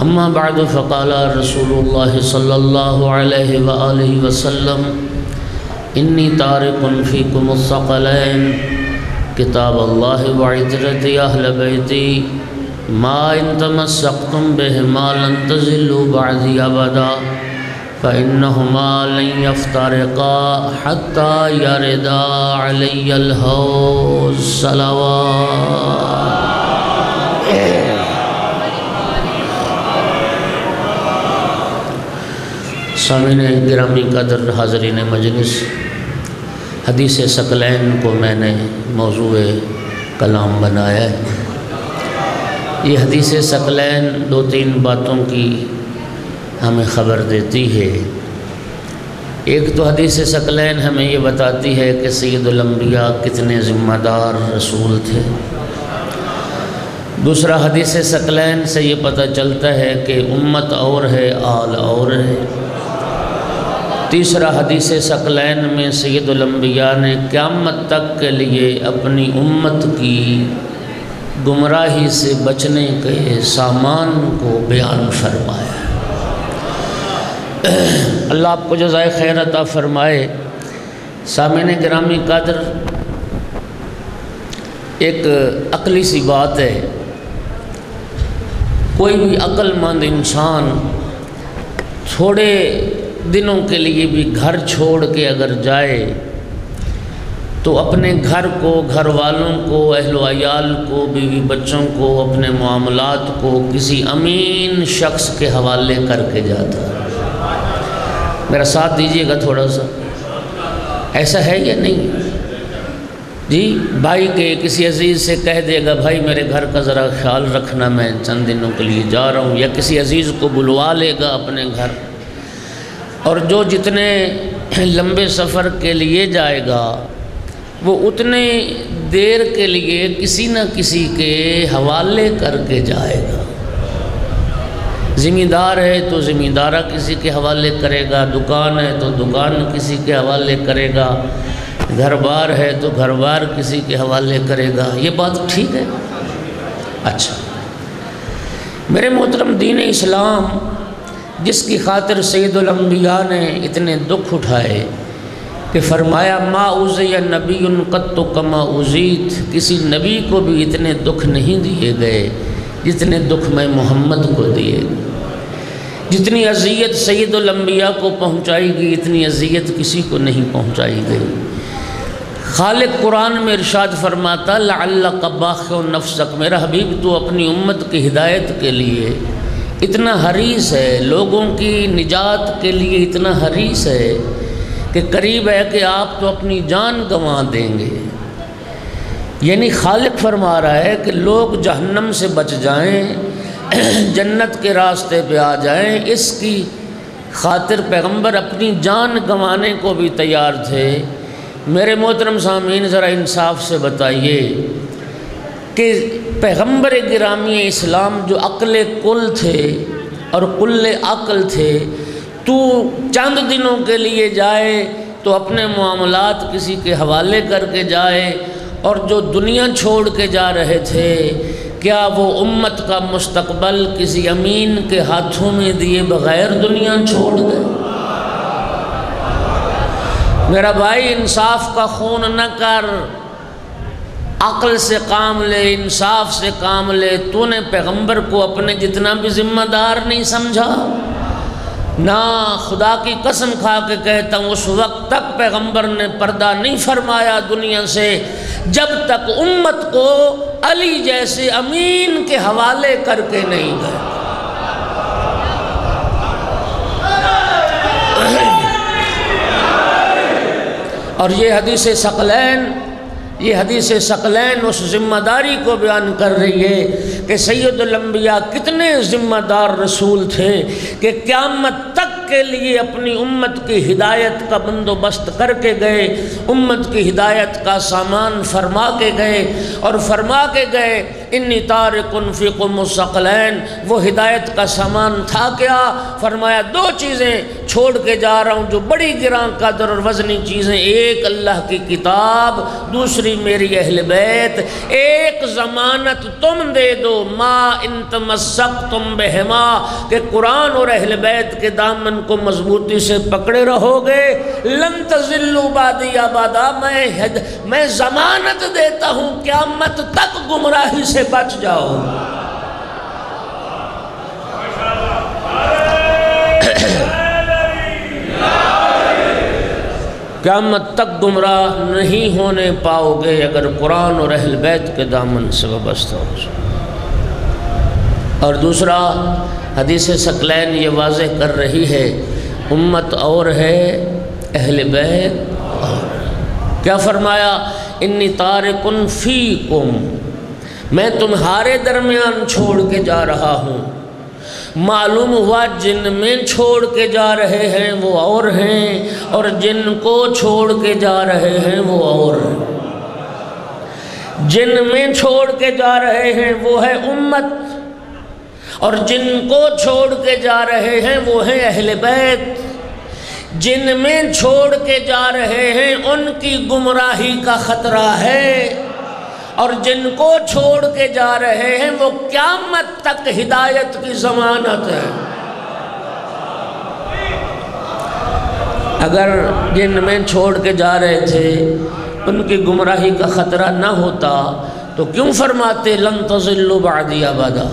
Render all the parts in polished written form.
اما بعد فقال رسول اللہ صلی اللہ علیہ وآلہ وسلم انی تارک فیکم الثقلین کتاب اللہ وعترتی اہل بیتی ما ان تمسکتم بہما لن تضلوا بعدی ابدا فإنهما لن يفترقا حتى يردا علي الحوض صلوات. سامعین گرامی قدر حاضرین مجلس، حدیث ثقلین کو میں نے موضوع کلام بنایا ہے۔ یہ حدیث ثقلین دو تین باتوں کی ہمیں خبر دیتی ہے۔ ایک تو حدیث ثقلین ہمیں یہ بتاتی ہے کہ سید الانبیاء کتنے ذمہ دار رسول تھے۔ دوسرا حدیث ثقلین سے یہ پتہ چلتا ہے کہ امت اور ہے، آل اور ہے۔ تیسرا حدیث ثقلین میں سید الانبیاء نے قیامت تک کے لیے اپنی امت کی گمراہی سے بچنے کے سامان کو بیان فرمایا۔ اللہ آپ کو جزائے خیر عطا فرمائے۔ سامعین گرامی قدر، ایک عقلی سی بات ہے، کوئی بھی عقل مند انسان تھوڑے دنوں کے لیے بھی گھر چھوڑ کے اگر جائے تو اپنے گھر کو، گھر والوں کو، اہل و عیال کو، بیوی بچوں کو، اپنے معاملات کو کسی امین شخص کے حوالے کر کے جاتا ہے۔ میرا ساتھ دیجئے گا تھوڑا سا، ایسا ہے یا نہیں؟ جی، بھائی کے کسی عزیز سے کہہ دے گا بھائی میرے گھر کا ذرا خیال رکھنا، میں چند دنوں کے لیے جا رہا ہوں، یا کسی عزیز کو بلوا لے گا اپنے گھر، اور جو جتنے لمبے سفر کے لیے جائے گا وہ اتنے دیر کے لیے کسی نہ کسی کے حوالے کر کے جائے گا۔ زمیندار ہے تو زمیندارہ کسی کے حوالے کرے گا، دکان ہے تو دکان کسی کے حوالے کرے گا، گھر بار ہے تو گھر بار کسی کے حوالے کرے گا۔ یہ بات ٹھیک ہے؟ اچھا، میرے محترم دین اسلام جس کی خاطر سید الانبیاء نے اتنے دکھ اٹھائے کہ فرمایا ما اوذی نبی قط کما اوذیت، کسی نبی کو بھی اتنے دکھ نہیں دیے گئے جتنے دکھ میں محمد کو دیے گئے۔ جتنی اذیت سید الانبیاء کو پہنچائی گئی اتنی اذیت کسی کو نہیں پہنچائی گئی۔ خالق قرآن میں ارشاد فرماتا لعلک باخع نفسک، میرا حبیب تو اپنی امت کی ہدایت کے لیے اتنا حریص ہے، لوگوں کی نجات کے لیے اتنا حریص ہے کہ قریب ہے کہ آپ تو اپنی جان گنوا دیں گے۔ یعنی خالق فرما رہا ہے کہ لوگ جہنم سے بچ جائیں، جنت کے راستے پہ آ جائیں، اس کی خاطر پیغمبر اپنی جان گنوانے کو بھی تیار تھے۔ میرے محترم سامعین ذرا انصاف سے بتائیے کہ پیغمبر گرامی اسلام جو عقل کل تھے اور کل عقل تھے، تو چند دنوں کے لیے جائے تو اپنے معاملات کسی کے حوالے کر کے جائے، اور جو دنیا چھوڑ کے جا رہے تھے کیا وہ امت کا مستقبل کسی امین کے ہاتھوں میں دیے بغیر دنیا چھوڑ گئے؟ میرا بھائی انصاف کا خون نہ کر، عقل سے کام لے، انصاف سے کام لے۔ تو نے پیغمبر کو اپنے جتنا بھی ذمہ دار نہیں سمجھا نہ، خدا کی قسم کھا کے کہتا ہوں اس وقت تک پیغمبر نے پردہ نہیں فرمایا دنیا سے جب تک امت کو علی جیسے امین کے حوالے کر کے نہیں گئے۔ اور یہ حدیث ثقلین اس ذمہ داری کو بیان کر رہی ہے کہ سید الانبیاء کتنے ذمہ دار رسول تھے کہ قیامت تک کے لیے اپنی امت کی ہدایت کا بندوبست کر کے گئے، امت کی ہدایت کا سامان فرما کے گئے، اور فرما کے گئے انی تارکن فیکم الثقلین، وہ ہدایت کا سامان تھا کیا؟ فرمایا دو چیزیں چھوڑ کے جا رہا ہوں جو بڑی گراں قدر اور وزنی چیزیں، ایک اللہ کی کتاب، دوسری میری اہل بیت۔ ایک ضمانت تم دے دو، ما ان تمسکتم بہما، کہ قرآن اور اہل بیت کے دامن کو مضبوطی سے پکڑے رہو گے، لن تضلوا بعدی ابدا، میں ضمانت دیتا ہوں قیامت تک گمراہی سے بچ جاؤ۔ قیامت تک گمراہ نہیں ہونے پاؤ گے اگر قرآن اور اہل بیت کے دامن سے وابستہ ہو جاؤ۔ اور دوسرا حدیث ثقلین یہ واضح کر رہی ہے، امت اور ہے، اہل بیت اور۔ کیا فرمایا؟ انی تارکن فیکم، میں تمہارے درمیان چھوڑ کے جا رہا ہوں۔ معلوم ہوا جن میں چھوڑ کے جا رہے ہیں وہ اور ہیں، اور جن کو چھوڑ کے جا رہے ہیں وہ اور ہیں۔ جن میں چھوڑ کے جا رہے ہیں وہ ہے امت، اور جن کو چھوڑ کے جا رہے ہیں وہ ہیں اہل بیت۔ جن میں چھوڑ کے جا رہے ہیں ان کی گمراہی کا خطرہ ہے، اور جن کو چھوڑ کے جا رہے ہیں وہ قیامت تک ہدایت کی ضمانت ہے۔ اگر جن میں چھوڑ کے جا رہے تھے ان کی گمراہی کا خطرہ نہ ہوتا تو کیوں فرماتے لن تضلوا بعدی ابدا؟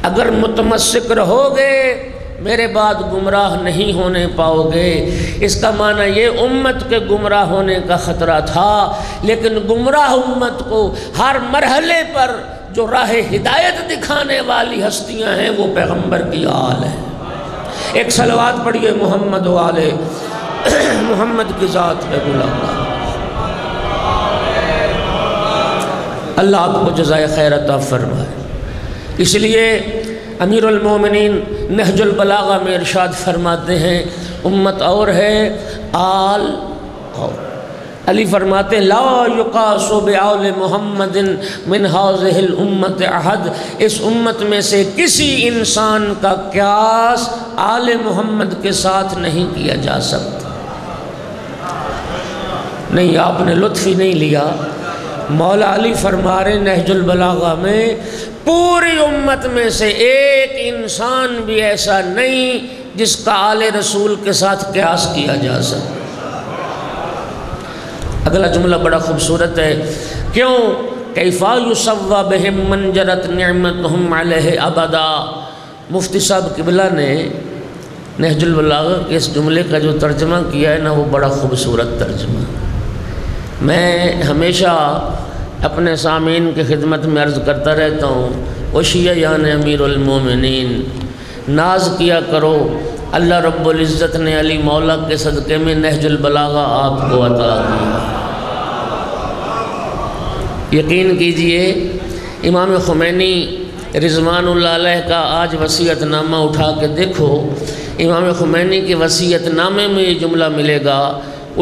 اگر متمسک رہو گے میرے بعد گمراہ نہیں ہونے پاؤ گے۔ اس کا معنی یہ امت کے گمراہ ہونے کا خطرہ تھا، لیکن گمراہ امت کو ہر مرحلے پر جو راہ ہدایت دکھانے والی ہستیاں ہیں وہ پیغمبر کی آل ہے۔ ایک صلوات پڑھیے محمد و آلہ محمد کی ذات پہ بلاؤں۔ اللہ آپ کو جزائے خیر عطا فرمائے۔ اس لیے امیر المومنین نہج البلاغہ میں ارشاد فرماتے ہیں امت اور ہے، آل اور۔ علی فرماتے ہیں لا یقاس بعول محمد من هذه الامت احد، اس امت میں سے کسی انسان کا قیاس آل محمد کے ساتھ نہیں کیا جا سکتا۔ نہیں، آپ نے لطف ہی نہیں لیا۔ مولا علی فرما رہے نہج البلاغہ میں پوری امت میں سے ایک انسان بھی ایسا نہیں جس کا آل رسول کے ساتھ قیاس کیا جا سکے۔ اگلا جملہ بڑا خوبصورت ہے، کیوں؟ کیفا یسوی بہم من جرت نعمتہم علیہ ابدا۔ مفتی صاحب قبلہ نے نہج البلاغہ کے اس جملے کا جو ترجمہ کیا ہے نا وہ بڑا خوبصورت ترجمہ۔ میں ہمیشہ اپنے سامعین کی خدمت میں عرض کرتا رہتا ہوں، وشیعان امیر المومنین، ناز کیا کرو، اللہ رب العزت نے علی مولا کے صدقے میں نہج البلاغہ آپ کو عطا کیا۔ یقین کیجئے امام خمینی رضوان اللہ علیہ کا آج وصیت نامہ اٹھا کے دیکھو، امام خمینی کے وصیت نامے میں یہ جملہ ملے گا۔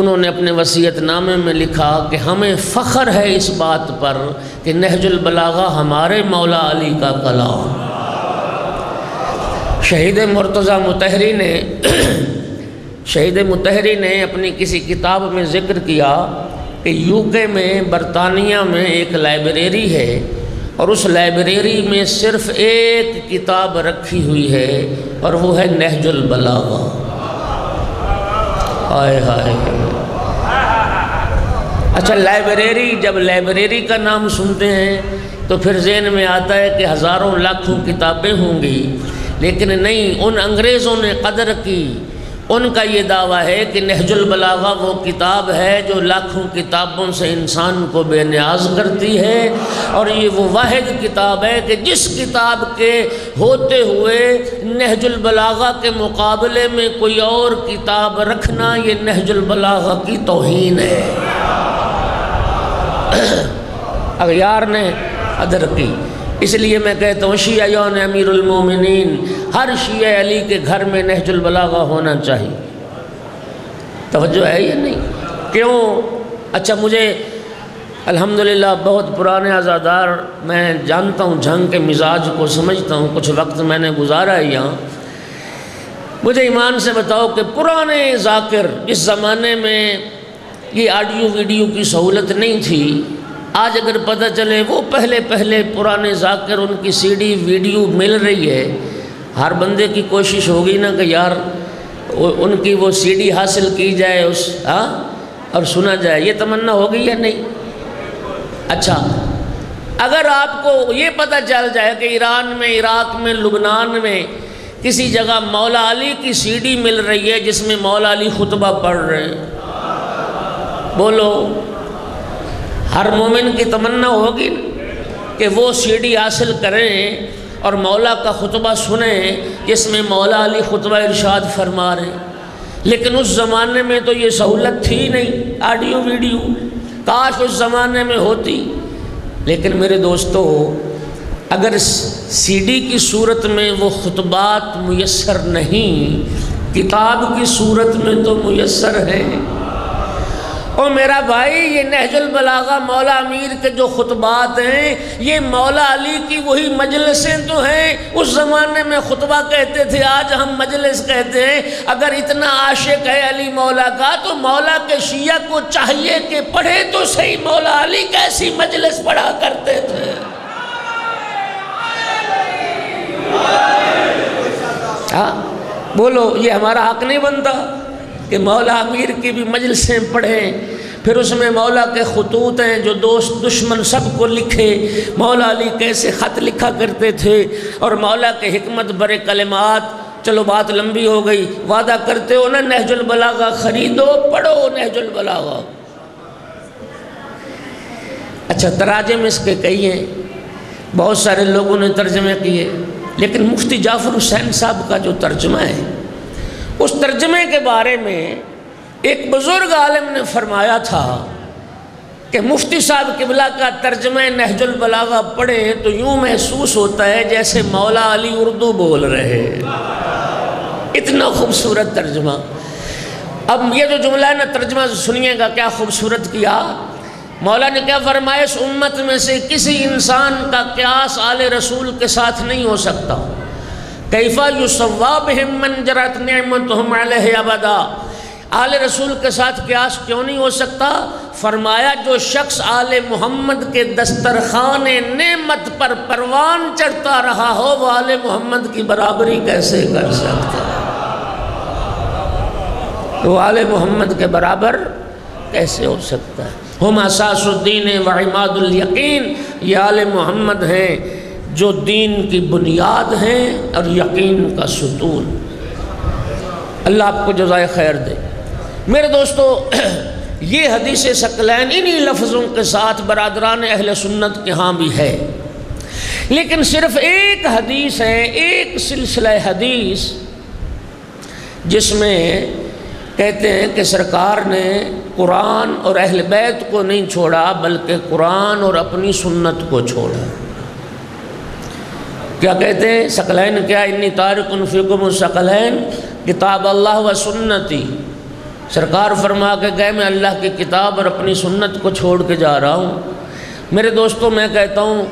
انہوں نے اپنے وصیت نامے میں لکھا کہ ہمیں فخر ہے اس بات پر کہ نہج البلاغہ ہمارے مولا علی کا کلام۔ شہید مرتضیٰ مطہری نے اپنی کسی کتاب میں ذکر کیا کہ UK میں برطانیہ میں ایک لائبریری ہے، اور اس لائبریری میں صرف ایک کتاب رکھی ہوئی ہے اور وہ ہے نہج البلاغہ۔ ہائے ہائے۔ اچھا، لائبریری، جب لائبریری کا نام سنتے ہیں تو پھر ذہن میں آتا ہے کہ ہزاروں لاکھوں کتابیں ہوں گی، لیکن نہیں، ان انگریزوں نے قدر کی۔ ان کا یہ دعویٰ ہے کہ نہج البلاغہ وہ کتاب ہے جو لاکھوں کتابوں سے انسان کو بے نیاز کرتی ہے، اور یہ وہ واحد کتاب ہے کہ جس کتاب کے ہوتے ہوئے نہج البلاغہ کے مقابلے میں کوئی اور کتاب رکھنا یہ نہج البلاغہ کی توہین ہے۔ اغیار نے قدر کی۔ اس لیے میں کہتا ہوں شیعیان امیر المومنین، ہر شیعہ علی کے گھر میں نہج البلاغہ ہونا چاہیے۔ توجہ ہے یا نہیں؟ کیوں؟ اچھا، مجھے الحمدللہ بہت پرانے عزادار، میں جانتا ہوں جھنگ کے مزاج کو، سمجھتا ہوں، کچھ وقت میں نے گزارا ہے یہاں۔ مجھے ایمان سے بتاؤ کہ پرانے ذاکر، اس زمانے میں یہ آڈیو ویڈیو کی سہولت نہیں تھی، آج اگر پتہ چلے وہ پہلے پرانے ذاکر، ان کی سی ڈی ویڈیو مل رہی ہے، ہر بندے کی کوشش ہوگی نا کہ یار ان کی وہ سی ڈی حاصل کی جائے اور سنا جائے، یہ تمنا ہوگی یا نہیں؟ اچھا، اگر آپ کو یہ پتہ چل جائے کہ ایران میں، عراق میں، لبنان میں کسی جگہ مولا علی کی سی ڈی مل رہی ہے جس میں مولا علی خطبہ پڑھ رہے ہیں، بولو ہر مومن کی تمنا ہوگی کہ وہ سی ڈی حاصل کریں اور مولا کا خطبہ سنیں جس میں مولا علی خطبہ ارشاد فرما رہے ہیں۔ لیکن اس زمانے میں تو یہ سہولت تھی نہیں آڈیو ویڈیو، کاش اس زمانے میں ہوتی۔ لیکن میرے دوستو، اگر سی ڈی کی صورت میں وہ خطبات میسر نہیں، کتاب کی صورت میں تو میسر ہے۔ اور میرا بھائی، یہ نہج البلاغہ مولا امیر کے جو خطبات ہیں، یہ مولا علی کی وہی مجلسیں تو ہیں۔ اس زمانے میں خطبہ کہتے تھے، آج ہم مجلس کہتے ہیں۔ اگر اتنا عاشق ہے علی مولا کا تو مولا کے شیعہ کو چاہیے کہ پڑھے تو صحیح مولا علی کیسی مجلس پڑھا کرتے تھے۔ بولو، یہ ہمارا حق نہیں بنتا کہ مولا امیر کی بھی مجلسیں پڑھیں؟ پھر اس میں مولا کے خطوط ہیں جو دوست دشمن سب کو لکھے، مولا علی کیسے خط لکھا کرتے تھے، اور مولا کے حکمت برے کلمات۔ چلو بات لمبی ہو گئی، وعدہ کرتے ہو نا نہج البلاغہ خریدو، پڑھو نہج البلاغہ۔ اچھا، تراجم اس کے کئی ہیں، بہت سارے لوگوں نے ترجمے کیے، لیکن مفتی جعفر حسین صاحب کا جو ترجمہ ہے، اس ترجمے کے بارے میں ایک بزرگ عالم نے فرمایا تھا کہ مفتی صاحب قبلہ کا ترجمہ نہج البلاغہ پڑھیں تو یوں محسوس ہوتا ہے جیسے مولا علی اردو بول رہے ہیں۔ اتنا خوبصورت ترجمہ۔ اب یہ جو جملہ ہے نا، ترجمہ سنیے گا کیا خوبصورت کیا۔ مولا نے کیا فرمایا، اس امت میں سے کسی انسان کا قیاس آل رسول کے ساتھ نہیں ہو سکتا۔ کیفا یسوا بہم من جرت نعمتہم علیہ ابدا، آل رسول کے ساتھ قیاس کیوں نہیں ہو سکتا؟ فرمایا جو شخص آل محمد کے دسترخوان نعمت پر پروان چڑھتا رہا ہو، وہ آل محمد کی برابری کیسے کر سکتا؟ وہ آل محمد کے برابر کیسے ہو سکتا ہے؟ ہم اساس الدین و عماد الیقین، یہ آل محمد ہیں جو دین کی بنیاد ہیں اور یقین کا ستون۔ اللہ آپ کو جزائے خیر دے۔ میرے دوستو، یہ حدیث ثقلین انہی لفظوں کے ساتھ برادران اہل سنت کے ہاں بھی ہے، لیکن صرف ایک حدیث ہے، ایک سلسلہ حدیث جس میں کہتے ہیں کہ سرکار نے قرآن اور اہل بیت کو نہیں چھوڑا بلکہ قرآن اور اپنی سنت کو چھوڑا۔ کیا کہتے ہیں؟ ثقلین کیا؟ انی تارک فیکم الثقلین کتاب اللہ و سنتی۔ سرکار فرما کے گئے میں اللہ کی کتاب اور اپنی سنت کو چھوڑ کے جا رہا ہوں۔ میرے دوستوں، میں کہتا ہوں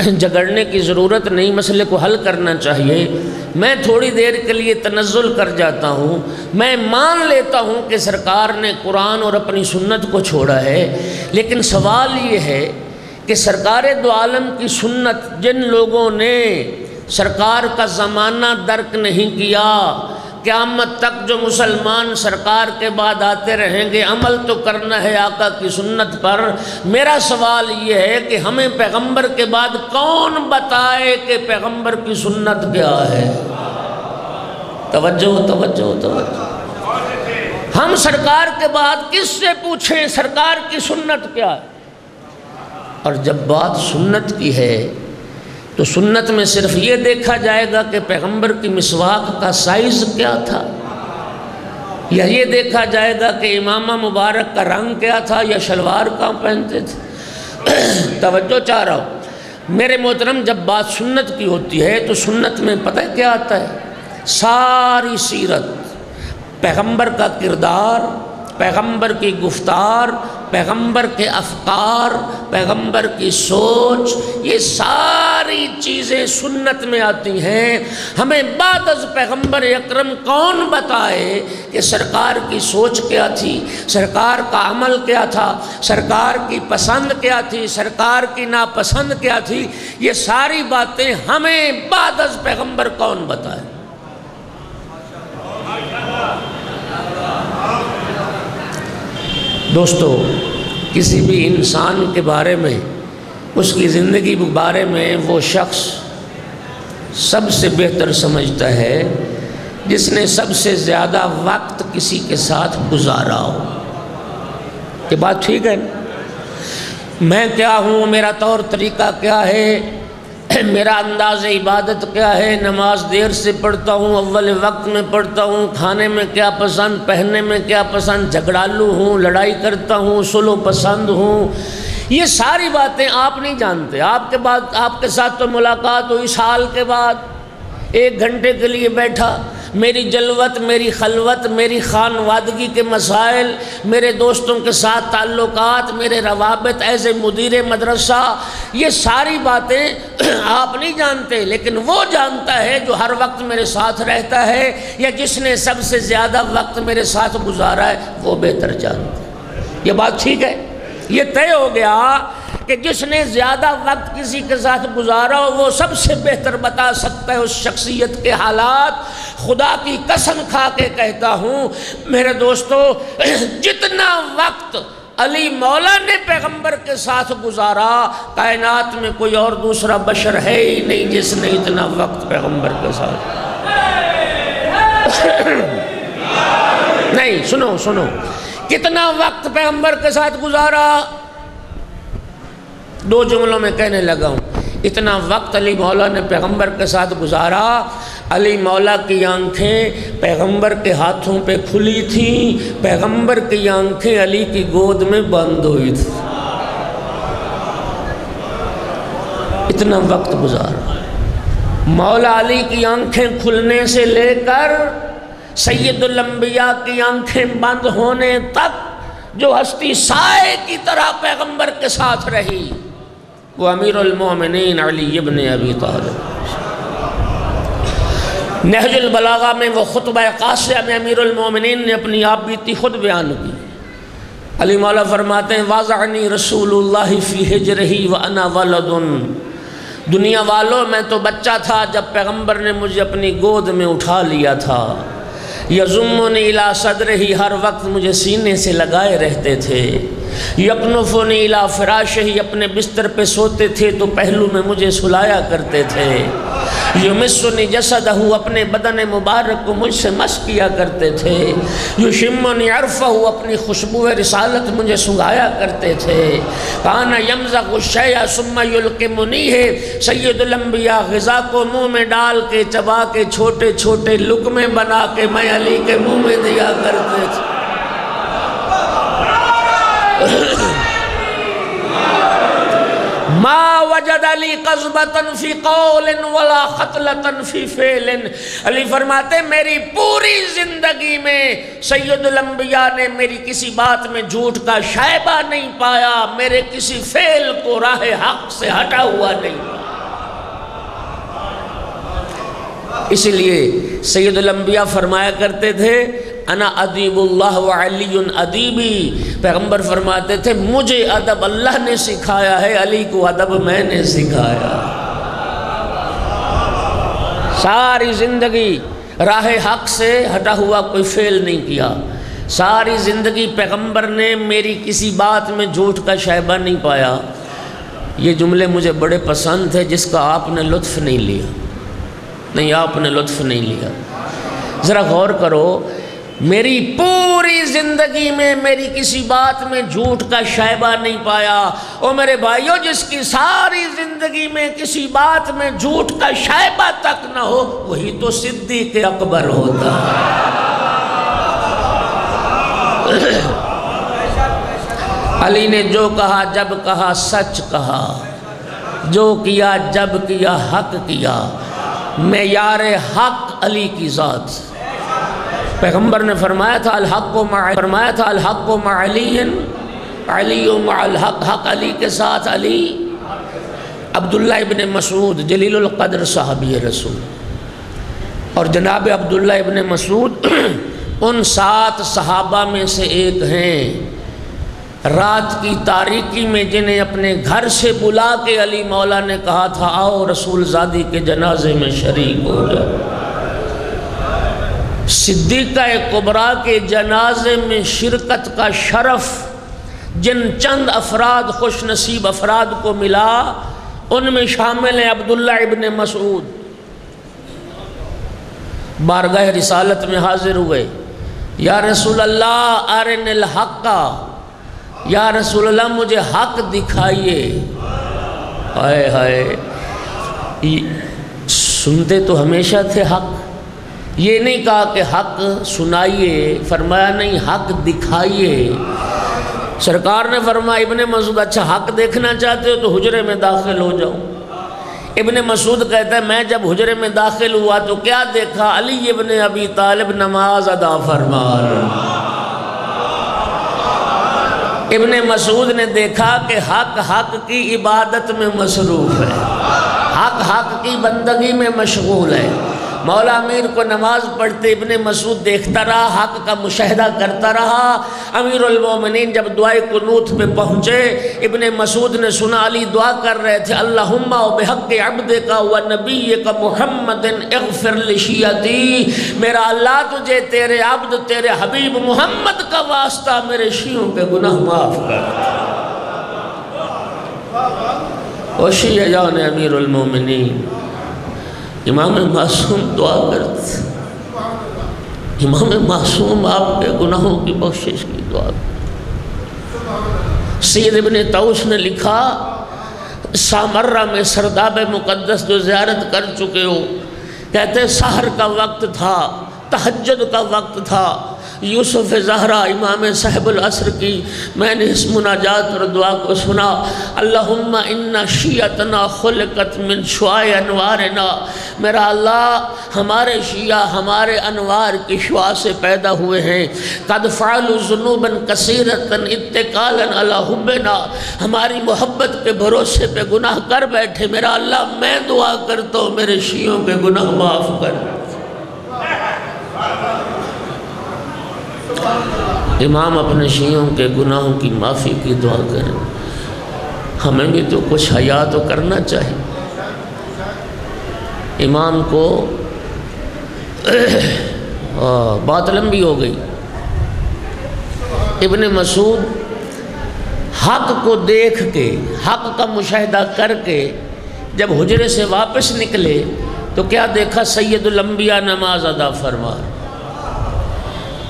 جھگڑنے کی ضرورت نہیں، مسئلے کو حل کرنا چاہیے۔ میں تھوڑی دیر کے لیے تنزل کر جاتا ہوں، میں مان لیتا ہوں کہ سرکار نے قرآن اور اپنی سنت کو چھوڑا ہے، لیکن سوال یہ ہے کہ سرکار دو عالم کی سنت جن لوگوں نے سرکار کا زمانہ درک نہیں کیا، قیامت تک جو مسلمان سرکار کے بعد آتے رہیں گے، عمل تو کرنا ہے آقا کی سنت پر۔ میرا سوال یہ ہے کہ ہمیں پیغمبر کے بعد کون بتائے کہ پیغمبر کی سنت کیا ہے؟ توجہ توجہ توجہ۔ ہم سرکار کے بعد کس سے پوچھیں سرکار کی سنت کیا ہے؟ اور جب بات سنت کی ہے تو سنت میں صرف یہ دیکھا جائے گا کہ پیغمبر کی مسواک کا سائز کیا تھا، یا یہ دیکھا جائے گا کہ امامہ مبارک کا رنگ کیا تھا یا شلوار کہاں پہنتے تھے؟ توجہ چاہ رہا ہوں میرے محترم، جب بات سنت کی ہوتی ہے تو سنت میں پتہ کیا آتا ہے؟ ساری سیرت، پیغمبر کا کردار، پیغمبر کی گفتار، پیغمبر کے افکار، پیغمبر کی سوچ، یہ ساری چیزیں سنت میں آتی ہیں۔ ہمیں بعد از پیغمبر اکرم کون بتائے کہ سرکار کی سوچ کیا تھی، سرکار کا عمل کیا تھا، سرکار کی پسند کیا تھی، سرکار کی ناپسند کیا تھی، یہ ساری باتیں ہمیں بعد از پیغمبر کون بتائے؟ دوستو، کسی بھی انسان کے بارے میں، اس کی زندگی کے بارے میں وہ شخص سب سے بہتر سمجھتا ہے جس نے سب سے زیادہ وقت کسی کے ساتھ گزارا ہو۔ یہ بات ٹھیک ہے؟ میں کیا ہوں، میرا طور طریقہ کیا ہے، میرا انداز عبادت کیا ہے، نماز دیر سے پڑھتا ہوں، اول وقت میں پڑھتا ہوں، کھانے میں کیا پسند، پہننے میں کیا پسند، جھگڑالو ہوں، لڑائی کرتا ہوں، سلو پسند ہوں، یہ ساری باتیں آپ نہیں جانتے۔ آپ کے ساتھ تو ملاقات ہوئی سال کے بعد، 1 گھنٹے کے لیے بیٹھا، میری جلوت، میری خلوت، میری خانوادگی کے مسائل، میرے دوستوں کے ساتھ تعلقات، میرے روابط ایز اے مدیر مدرسہ، یہ ساری باتیں آپ نہیں جانتے، لیکن وہ جانتا ہے جو ہر وقت میرے ساتھ رہتا ہے، یا جس نے سب سے زیادہ وقت میرے ساتھ گزارا ہے، وہ بہتر جانتا ہے۔ یہ بات ٹھیک ہے؟ یہ طے ہو گیا کہ جس نے زیادہ وقت کسی کے ساتھ گزارا ہو وہ سب سے بہتر بتا سکتا ہے اس شخصیت کے حالات۔ خدا کی قسم کھا کے کہتا ہوں میرے دوستو، جتنا وقت علی مولا نے پیغمبر کے ساتھ گزارا، کائنات میں کوئی اور دوسرا بشر ہے ہی نہیں جس نے اتنا وقت پیغمبر کے ساتھ نہیں۔ سنو، کتنا وقت پیغمبر کے ساتھ گزارا؟ 2 جملوں میں کہنے لگا ہوں۔ اتنا وقت علی مولا نے پیغمبر کے ساتھ گزارا، علی مولا کی آنکھیں پیغمبر کے ہاتھوں پہ کھلی تھیں، پیغمبر کی آنکھیں علی کی گود میں بند ہوئی تھی۔ اتنا وقت گزارا۔ مولا علی کی آنکھیں کھلنے سے لے کر سید الانبیاء کی آنکھیں بند ہونے تک جو ہستی سائے کی طرح پیغمبر کے ساتھ رہی، وہ امیر المومنین علی ابن ابی طالب۔ نہج البلاغہ میں وہ خطبہ قاصیہ میں امیر المومنین نے اپنی آپ بیتی خود بیان کی۔ علی مولا فرماتے ہیں وَاضَعَنِي رسول اللہ فی حجرہی وَأَنَا وَلَدٌ۔ دنیا والوں، میں تو بچہ تھا جب پیغمبر نے مجھے اپنی گود میں اٹھا لیا تھا۔ یضمنی الی صدرہی، ہر وقت مجھے سینے سے لگائے رہتے تھے۔ یکنفنی الی فراشہی، اپنے بستر پہ سوتے تھے تو پہلو میں مجھے سلایا کرتے تھے۔ یمسنی جسدہ، اپنے بدن مبارک کو مجھ سے مس کیا کرتے تھے۔ یشمنی عرفہ، اپنی خوشبو رسالت مجھے سنگھایا کرتے تھے۔ کان یمزق الشیء ثم یلقمنیہ، سید الانبیاء غذا کو منہ میں ڈال کے چبا کے چھوٹے چھوٹے لقمے بنا کے میں علی کے منہ میں دیا کرتے تھے۔ ما وجد علی قذبۃ فی قول ولا خطلۃ فی فعل۔ علی فرماتے میری پوری زندگی میں سید الانبیاء نے میری کسی بات میں جھوٹ کا شائبہ نہیں پایا، میرے کسی فعل کو راہ حق سے ہٹا ہوا نہیں پایا۔ اس لیے سید الانبیاء فرمایا کرتے تھے انا ادیب اللہ وعلی ادیبی۔ پیغمبر فرماتے تھے مجھے ادب اللہ نے سکھایا ہے، علی کو ادب میں نے سکھایا۔ ساری زندگی راہ حق سے ہٹا ہوا کوئی فعل نہیں کیا، ساری زندگی پیغمبر نے میری کسی بات میں جھوٹ کا شائبہ نہیں پایا۔ یہ جملے مجھے بڑے پسند تھے جس کا آپ نے لطف نہیں لیا، نہیں آپ نے لطف نہیں لیا۔ ذرا غور کرو، میری پوری زندگی میں میری کسی بات میں جھوٹ کا شائبہ نہیں پایا۔ او میرے بھائیو، جس کی ساری زندگی میں کسی بات میں جھوٹ کا شائبہ تک نہ ہو وہی تو صدیق اکبر ہوتا ہے۔ علی نے جو کہا جب کہا سچ کہا، جو کیا جب کیا حق کیا، معیار حق علی کی ذات۔ پیغمبر نے فرمایا تھا الحق مع علی علی مع الحق، حق علی کے ساتھ علی۔ عبداللہ ابن مسعود جلیل القدر صحابی رسول، اور جناب عبداللہ ابن مسعود ان 7 صحابہ میں سے ایک ہیں رات کی تاریکی میں جنہیں اپنے گھر سے بلا کے علی مولا نے کہا تھا آؤ رسول زادی کے جنازے میں شریک ہو جاؤ۔ صدیقہ کبریٰ کے جنازے میں شرکت کا شرف جن چند افراد خوش نصیب افراد کو ملا ان میں شامل ہیں عبداللہ ابن مسعود۔ بارگاہ رسالت میں حاضر ہوئے، یا رسول اللہ ارن الحق، یا رسول اللہ مجھے حق دکھائیے۔ ہائے ہائے، سنتے تو ہمیشہ تھے حق، یہ نہیں کہا کہ حق سنائیے، فرمایا نہیں حق دکھائیے۔ سرکار نے فرمایا ابن مسعود اچھا حق دیکھنا چاہتے ہو تو حجرے میں داخل ہو جاؤ۔ ابن مسعود کہتا ہے میں جب حجرے میں داخل ہوا تو کیا دیکھا؟ علی ابن ابی طالب نماز ادا فرما رہا۔ ابن مسعود نے دیکھا کہ حق حق کی عبادت میں مصروف ہے، حق حق کی بندگی میں مشغول ہے۔ مولا امیر کو نماز پڑھتے ابن مسعود دیکھتا رہا، حق کا مشاہدہ کرتا رہا۔ امیر المومنین جب دعائے قنوت پہ پہنچے، ابن مسعود نے سنا علی دعا کر رہے تھے اللہم بحق عبدک و نبیک محمد اغفر لشیعتی، میرا اللہ تجھے تیرے عبد تیرے حبیب محمد کا واسطہ میرے شیعوں کے گناہ معاف کر۔ او شیعہ جان امیر المومنین، امام معصوم دعا کرتے، امام معصوم آپ کے گناہوں کی بخشش کی دعا کرتے۔ سید ابن طوس نے لکھا سامرہ میں سرداب مقدس جو زیارت کر چکے ہو، کہتے سحر کا وقت تھا، تہجد کا وقت تھا، یوسف زہرا امام صاحب العصر کی میں نے اس مناجات اور دعا کو سنا، اللہم انا شیعتنا خلقت من شعاع انوارنا، میرا اللہ ہمارے شیعہ ہمارے انوار کی شعاع سے پیدا ہوئے ہیں، قد فعلوا ذنوبا کثیرتا اتقالا علی حبنا، ہماری محبت کے بھروسے پہ گناہ کر بیٹھے، میرا اللہ میں دعا کرتا ہوں میرے شیعوں کے گناہ معاف کر۔ امام اپنے شیعوں کے گناہوں کی معافی کی دعا کریں، ہمیں بھی تو کچھ حیا تو کرنا چاہیے۔ امام کو بات لمبی ہو گئی۔ ابن مسعود حق کو دیکھ کے حق کا مشاہدہ کر کے جب حجرے سے واپس نکلے تو کیا دیکھا؟ سید الانبیاء نماز ادا فرما۔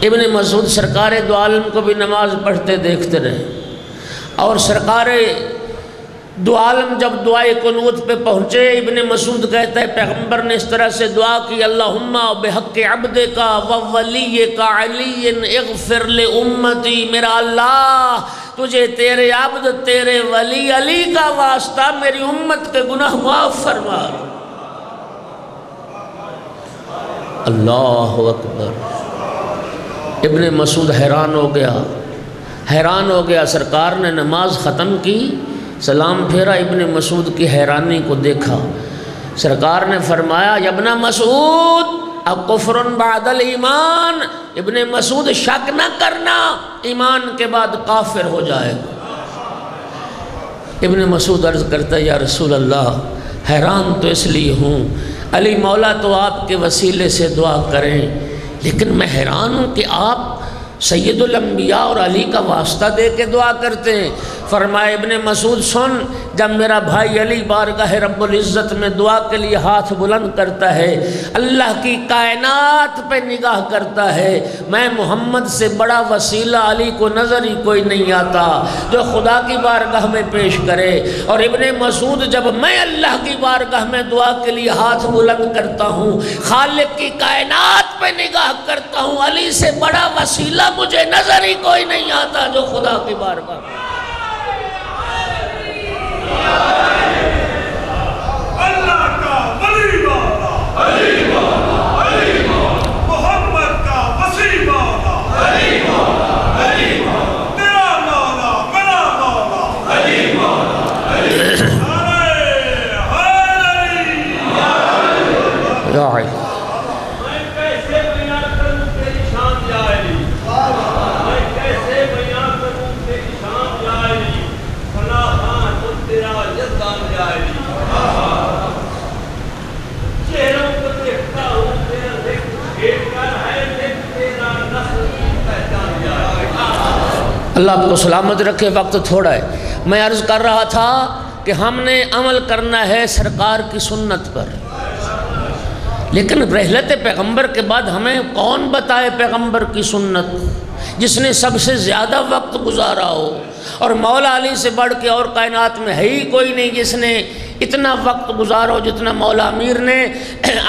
ابن مسعود سرکار دو عالم کو بھی نماز پڑھتے دیکھتے رہے، اور سرکار دو عالم جب دعائے قنوت پہ پہنچے، ابن مسعود کہتا ہے پیغمبر نے اس طرح سے دعا کی اللہم بحق عبدک و ولیک علی اغفر لامتی، میرا اللہ تجھے تیرے عبد تیرے ولی علی کا واسطہ میری امت کے گناہ معاف فرما۔ اللہ اکبر۔ ابن مسعود حیران ہو گیا، سرکار نے نماز ختم کی، سلام پھیرا، ابن مسعود کی حیرانی کو دیکھا، سرکار نے فرمایا یا ابن مسعود اب کفر بعد الایمان، ابن مسعود شک نہ کرنا، ایمان کے بعد کافر ہو جائے گا۔ ابن مسعود عرض کرتا ہے یا رسول اللہ حیران تو اس لیے ہوں، علی مولا تو آپ کے وسیلے سے دعا کریں، لیکن میں حیران ہوں کہ آپ سید الانبیاء اور علی کا واسطہ دے کے دعا کرتے ہیں۔ فرمایا ابن مسعود سن، جب میرا بھائی علی بارگاہ رب العزت میں دعا کے لیے ہاتھ بلند کرتا ہے، اللہ کی کائنات پہ نگاہ کرتا ہے، میں محمد سے بڑا وسیلہ علی کو نظر ہی کوئی نہیں آتا جو خدا کی بارگاہ میں پیش کرے۔ اور ابن مسعود جب میں اللہ کی بارگاہ میں دعا کے لیے ہاتھ بلند کرتا ہوں، خالق کی کائنات پہ نگاہ کرتا ہوں، علی سے بڑا وسیلہ مجھے نظر ہی کوئی نہیں آتا جو خدا کی بارگاہ میں۔ اللہ کا ولی مولا، علی مولا، علی مولا، محمد کا وسیع مولا، علی مولا، علی مولا، تیرا مولا، میرا اللہ آپ کو سلامت رکھے، وقت تھوڑا ہے۔ میں عرض کر رہا تھا کہ ہم نے عمل کرنا ہے سرکار کی سنت پر، لیکن رحلت پیغمبر کے بعد ہمیں کون بتائے پیغمبر کی سنت، جس نے سب سے زیادہ وقت گزارا ہو، اور مولا علی سے بڑھ کے اور کائنات میں ہے ہی کوئی نہیں جس نے اتنا وقت گزارا ہو جتنا مولا امیر نے۔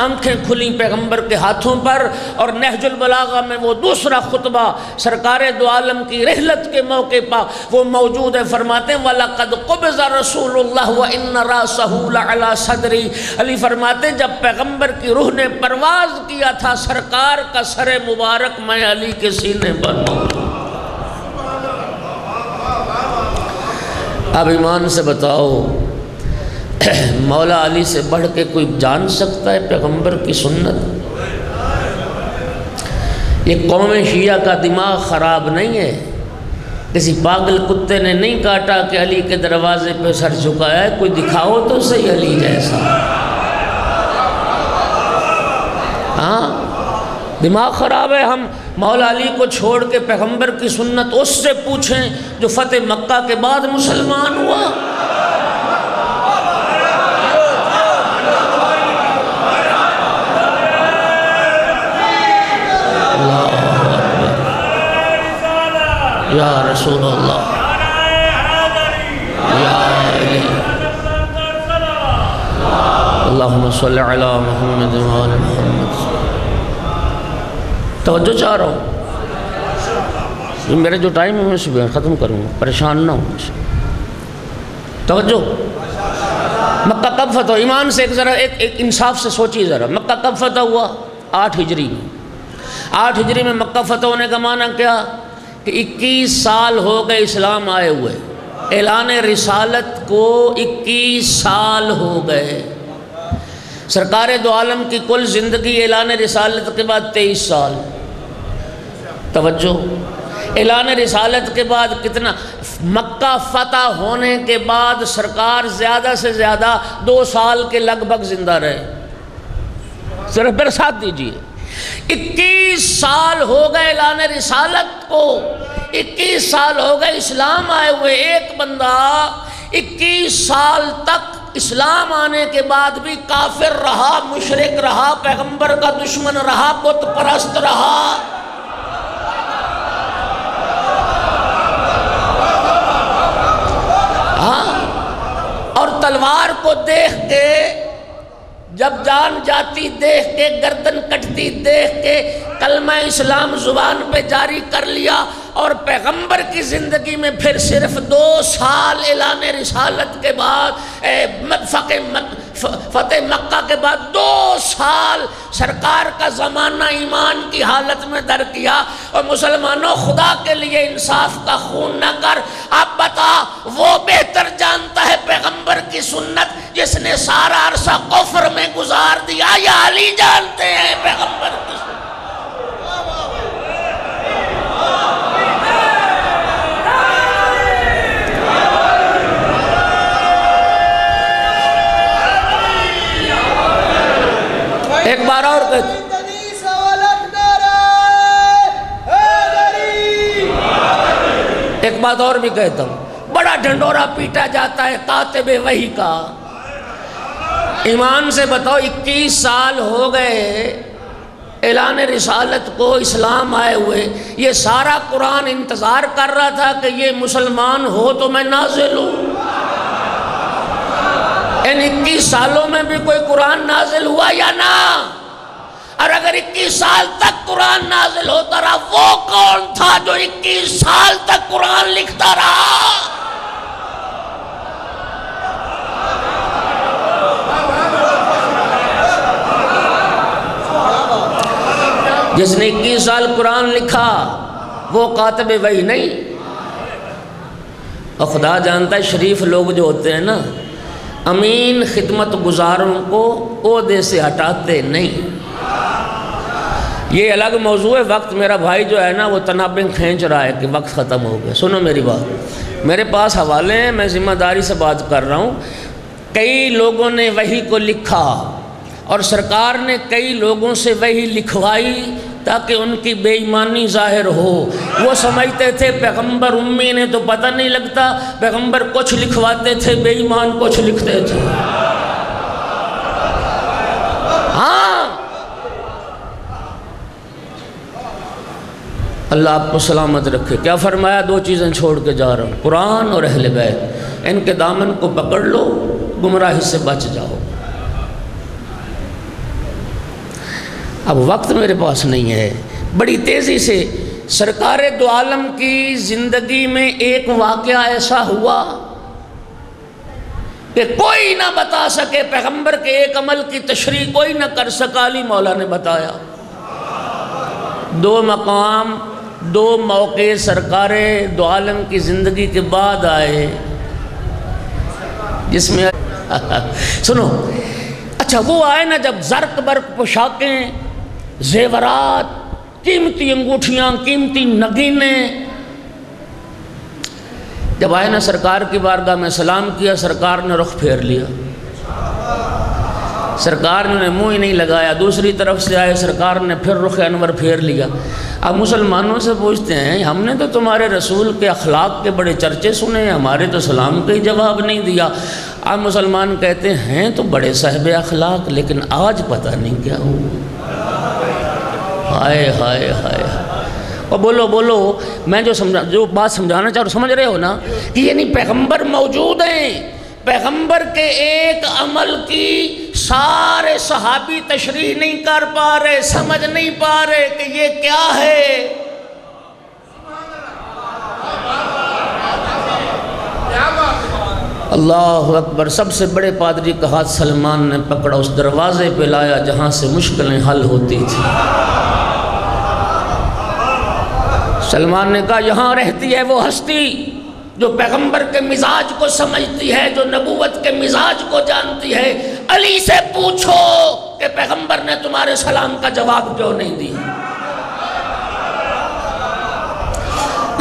آنکھیں کھلی پیغمبر کے ہاتھوں پر، اور نہج البلاغہ میں وہ دوسرا خطبہ سرکار دو عالم کی رحلت کے موقع پر وہ موجود ہے۔ فرماتے ہیں وَلَقَدْ قُبِضَ رَسُولُ اللَّهُ وَإِنَّ رَأْسَهُ لَعَلَى صَدْرِي۔ علی فرماتے ہیں جب پیغمبر کی روح نے پرواز کیا تھا، سرکار کا سر مبارک میں علی کے سینے پر موجود۔ اب ایمان سے بتاؤ، مولا علی سے بڑھ کے کوئی جان سکتا ہے پیغمبر کی سنت؟ یہ قوم شیعہ کا دماغ خراب نہیں ہے، کسی پاگل کتے نے نہیں کاٹا کہ علی کے دروازے پہ سر جھکایا ہے، کوئی دکھاؤ تو صحیح علی جیسا۔ ہاں دماغ خراب ہے۔ ہم مولا علی کو چھوڑ کے پیغمبر کی سنت اس سے پوچھیں جو فتح مکہ کے بعد مسلمان ہوا۔ یا رسول اللہ، یا علی، اللہم صلی علی محمد وآل محمد۔ توجہ چاہ رہا ہوں، یہ میرے جو ٹائم ہے میں سے ختم کروں گا، پریشان نہ ہوں۔ توجہ، مکہ کب فتح ہوا؟ ایمان سے ایک انصاف سے سوچیے ذرا، مکہ کب فتح ہوا؟ 8 ہجری میں۔ 8 ہجری میں مکہ فتح ہونے کا معنی کیا کہ 21 سال ہو گئے اسلام آئے ہوئے، اعلان رسالت کو 21 سال ہو گئے۔ سرکار دو عالم کی کل زندگی اعلان رسالت کے بعد 23 سال۔ توجہ، اعلان رسالت کے بعد کتنا؟ مکہ فتح ہونے کے بعد سرکار زیادہ سے زیادہ 2 سال کے لگ بھگ زندہ رہے۔ صرف میرے ساتھ دیجئے، 21 سال ہو گئے اعلان رسالت کو، 21 سال ہو گئے اسلام آئے ہوئے۔ ایک بندہ 21 سال تک اسلام آنے کے بعد بھی کافر رہا، مشرک رہا، پیغمبر کا دشمن رہا، بت پرست رہا۔ ہاں، اور تلوار کو دیکھ کے جب جان جاتی دیکھ کے، گردن کٹتی دیکھ کے کلمہ اسلام زبان پہ جاری کر لیا، اور پیغمبر کی زندگی میں پھر صرف 2 سال اعلان رسالت کے بعد، فتح مکہ کے بعد 2 سال سرکار کا زمانہ ایمان کی حالت میں در کیا۔ اور مسلمانوں، خدا کے لیے انصاف کا خون نہ کر، اب بتا وہ بہتر جانتا ہے پیغمبر کی سنت جس نے سارا عرصہ کفر میں گزار دیا، یا علی جانتے ہیں پیغمبر کی سنت؟ ایک بار اور کہتا ایک بات اور بھی کہتا ہوں، بڑا ڈھنڈورا پیٹا جاتا ہے کاتب وحی کا۔ ایمان سے بتاؤ، 21 سال ہو گئے اعلان رسالت کو، اسلام آئے ہوئے، یہ سارا قرآن انتظار کر رہا تھا کہ یہ مسلمان ہو تو میں نازل ہوں۔ ان 21 سالوں میں بھی کوئی قرآن نازل ہوا یا نہ؟ اور اگر 21 سال تک قرآن نازل ہوتا رہا، وہ کون تھا جو 21 سال تک قرآن لکھتا رہا؟ جس نے 21 سال قرآن لکھا وہ کاتب وحی نہیں۔ اور خدا جانتا ہے شریف لوگ جو ہوتے ہیں نا، امین خدمت گزاروں کو عہدے سے ہٹاتے نہیں۔ یہ الگ موضوع ہے، وقت میرا بھائی جو ہے نا وہ تنابیں کھینچ رہا ہے کہ وقت ختم ہو گیا۔ سنو میری بات، میرے پاس حوالے ہیں، میں ذمہ داری سے بات کر رہا ہوں۔ کئی لوگوں نے وحی کو لکھا، اور سرکار نے کئی لوگوں سے وحی لکھوائی، تاکہ ان کی بے ایمانی ظاہر ہو۔ وہ سمجھتے تھے پیغمبر امی نے تو پتہ نہیں لگتا، پیغمبر کچھ لکھواتے تھے، بے ایمان کچھ لکھتے تھے۔ ہاں، اللہ آپ کو سلامت رکھے۔ کیا فرمایا؟ دو چیزیں چھوڑ کے جا رہا ہوں، قرآن اور اہل بیت، ان کے دامن کو پکڑ لو، گمراہی سے بچ جاؤ۔ اب وقت میرے پاس نہیں ہے، بڑی تیزی سے سرکار دو عالم کی زندگی میں ایک واقعہ ایسا ہوا کہ کوئی نہ بتا سکے، پیغمبر کے ایک عمل کی تشریح کوئی نہ کر سکا، علی مولا نے بتایا۔ دو مقام، دو موقع سرکار دو عالم کی زندگی کے بعد آئے، جس میں سنو، اچھا وہ آئے نا جب زرق برق پوشاکیں، زیورات، قیمتی انگوٹھیاں، قیمتی نگینیں، جب آئے نا سرکار کی بارگاہ میں سلام کیا، سرکار نے رخ پھیر لیا، سرکار نے منہ ہی نہیں لگایا، دوسری طرف سے آئے، سرکار نے پھر رخ انور پھیر لیا۔ اب مسلمانوں سے پوچھتے ہیں، ہم نے تو تمہارے رسول کے اخلاق کے بڑے چرچے سنے، ہمارے تو سلام کا ہی جواب نہیں دیا۔ اب مسلمان کہتے ہیں تو بڑے صاحب اخلاق، لیکن آج پتہ نہیں کیا ہوا۔ ہائے ہائے ہائے، اور بولو، میں جو بات سمجھانا چاہ رہا ہوں، سمجھ رہے ہو نا، کہ یعنی پیغمبر موجود ہیں، پیغمبر کے ایک عمل کی سارے صحابی تشریح نہیں کر پا رہے، سمجھ نہیں پا رہے کہ یہ کیا ہے۔ اللہ اکبر۔ سب سے بڑے پادری کا ہاتھ سلمان نے پکڑا، اس دروازے پہ لایا جہاں سے مشکلیں حل ہوتی تھی۔ سلمان نے کہا، یہاں رہتی ہے وہ ہستی جو پیغمبر کے مزاج کو سمجھتی ہے، جو نبوت کے مزاج کو جانتی ہے، علی سے پوچھو کہ پیغمبر نے تمہارے سلام کا جواب کیوں نہیں دیا۔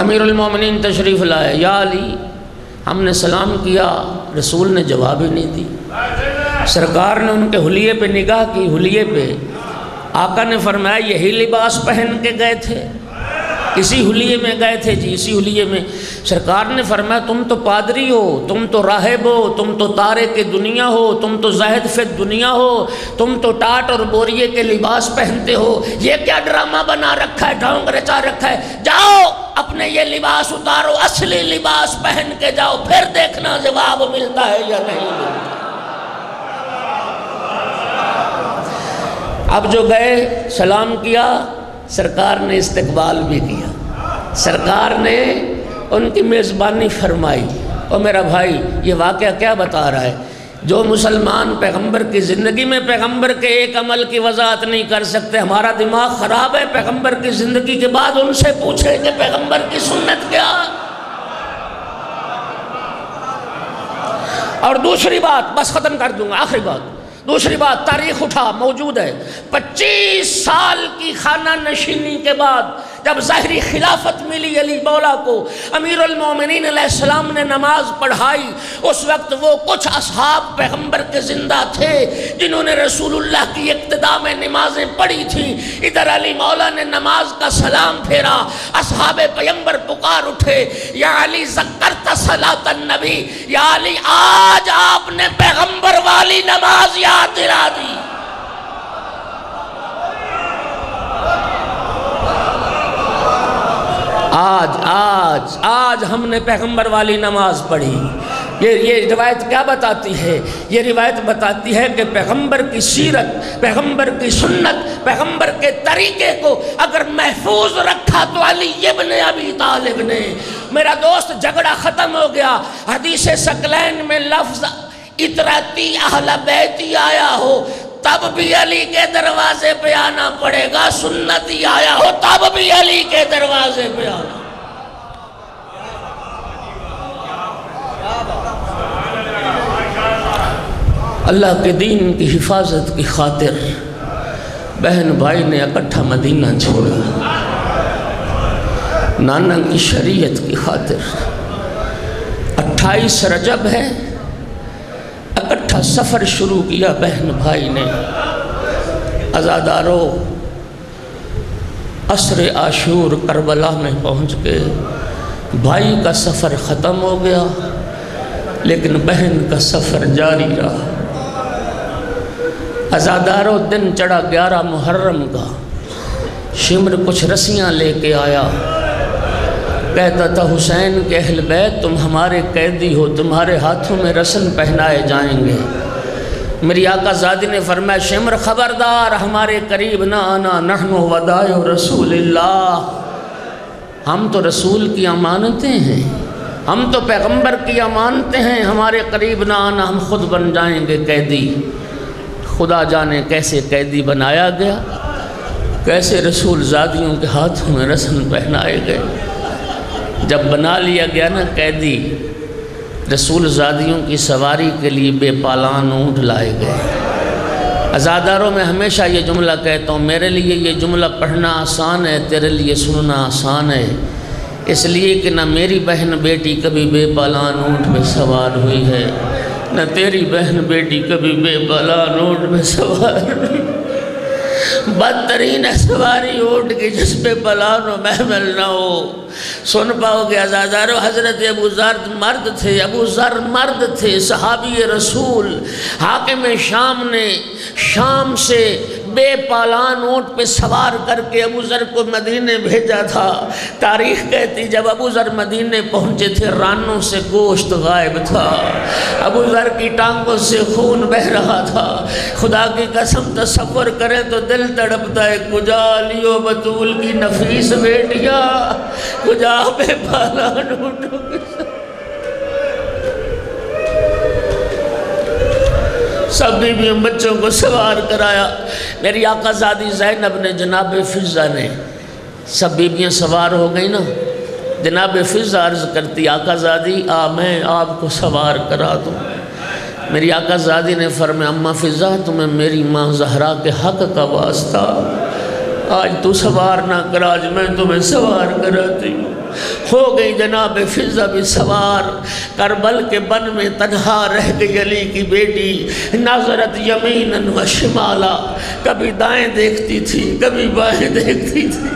امیر المومنین تشریف لائے، یا علی ہم نے سلام کیا، رسول نے جواب ہی نہیں دی۔ سرکار نے ان کے حلیے پہ نگاہ کی، حلیے پہ آقا نے فرمایا یہی لباس پہن کے گئے تھے، اسی حلیے میں گئے تھے جی، اسی حلیے میں۔ سرکار نے فرمایا تم تو پادری ہو، تم تو راہب ہو، تم تو تارے کے دنیا ہو، تم تو زاہد فی دنیا ہو، تم تو ٹاٹ اور بوریے کے لباس پہنتے ہو، یہ کیا ڈرامہ بنا رکھا ہے، ڈھونگ رچا رکھا ہے، جاؤ اپنے یہ لباس اتارو، اصلی لباس پہن کے جاؤ، پھر دیکھنا جواب ملتا ہے یا نہیں ملتا۔ اب جو گئے سلام کیا، سرکار نے استقبال بھی کیا، سرکار نے ان کی میزبانی فرمائی۔ اور میرا بھائی یہ واقعہ کیا بتا رہا ہے؟ جو مسلمان پیغمبر کی زندگی میں پیغمبر کے ایک عمل کی وضاحت نہیں کر سکتے، ہمارا دماغ خراب ہے۔ پیغمبر کی زندگی کے بعد ان سے پوچھیں کہ پیغمبر کی سنت کیا۔ اور دوسری بات، بس ختم کر دوں گا، آخری بات، دوسری بات، تاریخ اٹھا موجود ہے، 25 سال کی خانہ نشینی کے بعد جب ظاہری خلافت ملی علی مولا کو، امیر المومنین علیہ السلام نے نماز پڑھائی۔ اس وقت وہ کچھ اصحاب پیغمبر کے زندہ تھے جنہوں نے رسول اللہ کی اقتداء میں نمازیں پڑھی تھیں۔ ادھر علی مولا نے نماز کا سلام پھیرا، اصحاب پیغمبر پکار اٹھے، یا علی ذکرت صلاۃ النبی، یا علی آج آپ نے پیغمبر والی نماز یاد دلا دی۔ آج ہم نے پیغمبر والی نماز پڑھی۔ یہ روایت کیا بتاتی ہے؟ یہ روایت بتاتی ہے کہ پیغمبر کی سیرت، پیغمبر کی سنت، پیغمبر کے طریقے کو اگر محفوظ رکھا تو علی ابن ابی طالب نے۔ میرا دوست جھگڑا ختم ہو گیا، حدیث ثقلین میں لفظ اطراتی اہل بیتی آیا ہو تب بھی علی کے دروازے پہ آنا پڑے گا، سنتی آیا ہو تب بھی علی کے دروازے پہ آنا۔ اللہ کے دین کی حفاظت کی خاطر بہن بھائی نے اکٹھا مدینہ چھوڑا، نانا کی شریعت کی خاطر 28 رجب ہے، اکٹھا سفر شروع کیا بہن بھائی نے۔ عزادارو، عصر عاشور کربلا میں پہنچ کے بھائی کا سفر ختم ہو گیا، لیکن بہن کا سفر جاری رہا۔ عزادارو دن چڑھا 11 محرم کا، شمر کچھ رسیاں لے کے آیا، کہتا تھا حسین کے اہل بیت تم ہمارے قیدی ہو، تمہارے ہاتھوں میں رسن پہنائے جائیں گے۔ میری آقا زادی نے فرمایا شمر خبردار ہمارے قریب نہ آنا، نحن ودائع رسول اللہ، ہم تو رسول کی امانتیں ہیں، ہم تو پیغمبر کی امانتیں ہیں، ہمارے قریب نہ آنا، ہم خود بن جائیں گے قیدی۔ خدا جانے کیسے قیدی بنایا گیا، کیسے رسول زادیوں کے ہاتھوں میں رسن پہنائے گئے۔ جب بنا لیا گیا نا قیدی، رسول زادیوں کی سواری کے لیے بے پالان اونٹ لائے گئے۔ عزاداروں میں ہمیشہ یہ جملہ کہتا ہوں، میرے لیے یہ جملہ پڑھنا آسان ہے، تیرے لیے سننا آسان ہے، اس لیے کہ نہ میری بہن بیٹی کبھی بے پالان اونٹ میں سوار ہوئی ہے، نہ تیری بہن بیٹی کبھی بے پالان اونٹ میں سوار ہوئی۔ بدترین ہے سواری اونٹ کی جس پہ پلان و محمل نہ ہو۔ سن پاؤ گے عزادارو، حضرت ابو ذر مرد تھے، ابو ذر مرد تھے، صحابی رسول۔ حاکم شام نے شام سے بے پالان اونٹ پہ سوار کر کے ابو ذر کو مدینے بھیجا تھا۔ تاریخ کہتی جب ابو ذر مدینے پہنچے تھے رانوں سے گوشت غائب تھا، ابو ذر کی ٹانگوں سے خون بہہ رہا تھا۔ خدا کی قسم تصور کریں تو دل تڑپتا ہے، کجا لیو بطول کی نفیس بیٹیا، کجا بے پالان اونٹوں کے سب بیویوں بچوں کو سوار کرایا۔ میری آقا زادی زینب نے، جناب فضہ نے، سب بیویاں سوار ہو گئی نا، جناب فضہ عرض کرتی آقا زادی میں آپ کو سوار کرا دوں۔ میری آقا زادی نے فرمایا اماں فضہ تمہیں میری ماں زہرا کے حق کا واسطہ، آج تو سوار نہ کرا، آج میں تمہیں سوار کراتی ہوں۔ ہو گئی جناب فضہ بھی سوار، کربل کے بن میں تنہا رہ گئی علی کی بیٹی، نظرت یمیناً و شمالا، کبھی دائیں دیکھتی تھی کبھی بائیں دیکھتی تھی۔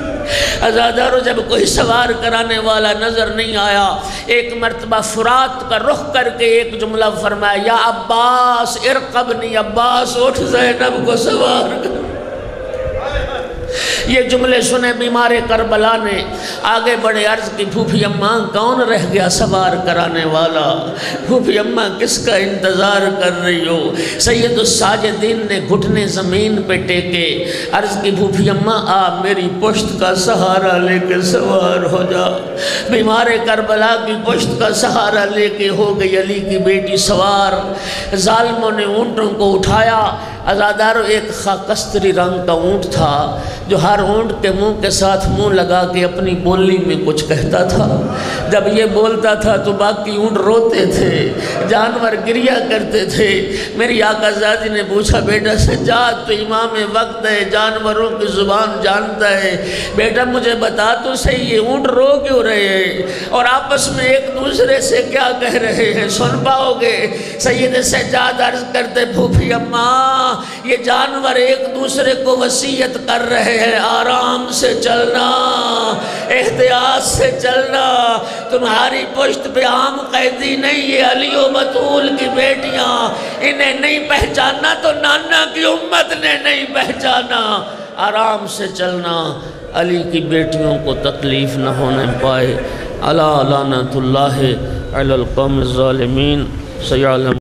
عزادارو جب کوئی سوار کرانے والا نظر نہیں آیا، ایک مرتبہ فرات کا رخ کر کے ایک جملہ فرمایا یا عباس ارقبنی، عباس اٹھ زینب کو سوار کر۔ یہ جملے سنے بیمار کربلا نے، آگے بڑے عرض کی پھوپھی اماں کون رہ گیا سوار کرانے والا، پھوپھی اماں کس کا انتظار کر رہی ہو۔ سید الساجدین نے گھٹنے زمین پہ ٹیکے، عرض کی پھوپھی اماں میری پشت کا سہارا لے کے سوار ہو جا۔ بیمار کربلا کی پشت کا سہارا لے کے ہو گئی علی کی بیٹی سوار۔ ظالموں نے اونٹوں کو اٹھایا۔ عزادارو ایک خاکستری رنگ کا اونٹ تھا جو ہر اونٹ کے منہ کے ساتھ منہ لگا کے اپنی بولی میں کچھ کہتا تھا۔ جب یہ بولتا تھا تو باقی اونٹ روتے تھے، جانور گریا کرتے تھے۔ میری آقا زادی نے پوچھا بیٹا سجاد تو امام وقت ہے، جانوروں کی زبان جانتا ہے، بیٹا مجھے بتا تو صحیح یہ اونٹ رو کیوں رہے ہیں اور آپس میں ایک دوسرے سے کیا کہہ رہے ہیں؟ سن پاؤ گے سید سجاد عرض کرتے پھوپھی اماں یہ جانور ایک دوسرے کو وصیت کر رہے ہیں آرام سے چلنا، احتیاط سے چلنا، تمہاری پشت پہ عام قیدی نہیں، یہ علی و بطول کی بیٹیاں، انہیں نہیں پہچانا تو نانا کی امت نے نہیں پہچانا، آرام سے چلنا، علی کی بیٹیوں کو تکلیف نہ ہونے پائے۔ الا لعنت اللہ علی القوم الظالمین۔ سیعلم